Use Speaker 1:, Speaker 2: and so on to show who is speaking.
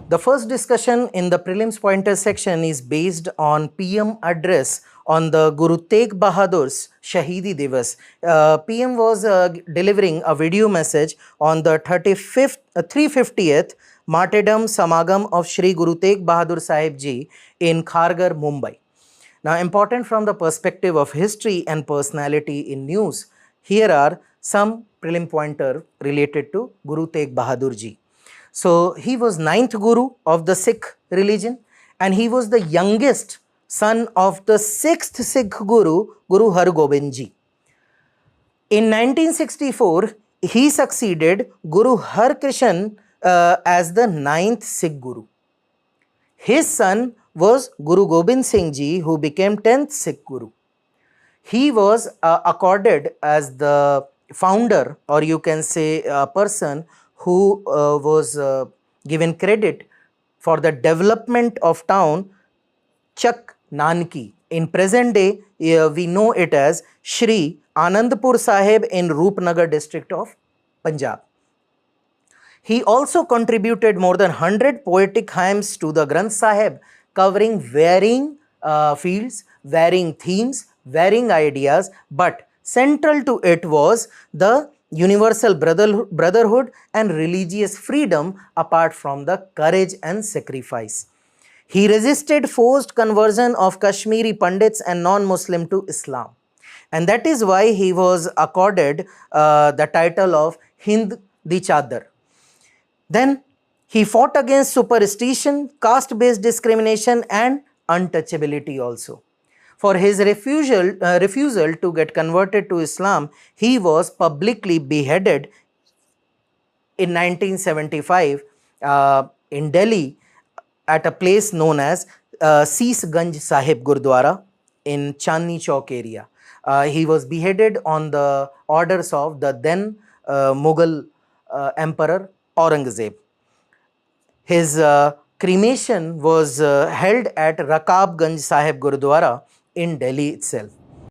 Speaker 1: The first discussion in the prelims pointer section is based on PM address on the Guru Tegh Bahadur's Shahidi Divas. PM was delivering a video message on the 350th Martyrdom Samagam of Shri Guru Tegh Bahadur Sahib Ji in Kharghar, Mumbai. Now, important from the perspective of history and personality in news, here are some prelim pointer related to Guru Tegh Bahadur Ji. So, he was 9th Guru of the Sikh religion, and he was the youngest son of the 6th Sikh Guru, Guru Har Gobind Ji. In 1964, he succeeded Guru Har Krishan as the 9th Sikh Guru. His son was Guru Gobind Singh Ji, who became 10th Sikh Guru. He was accorded as the founder, or you can say a person who was given credit for the development of town Chak Nanki. In present day, we know it as Shri Anandpur Sahib in Roopnagar district of Punjab. He also contributed more than 100 poetic hymns to the Granth Sahib, covering varying fields, varying themes, varying ideas, but central to it was the universal brotherhood and religious freedom apart from the courage and sacrifice. He resisted forced conversion of Kashmiri Pandits and non-Muslim to Islam. And that is why he was accorded the title of Hind the Chadar. Then he fought against superstition, caste-based discrimination and untouchability also. For his refusal to get converted to Islam, he was publicly beheaded in 1975 in Delhi at a place known as Seesganj Sahib Gurdwara in Chandni Chowk area. He was beheaded on the orders of the then Mughal Emperor Aurangzeb. His cremation was held at Rakabganj Sahib Gurdwara in Delhi itself.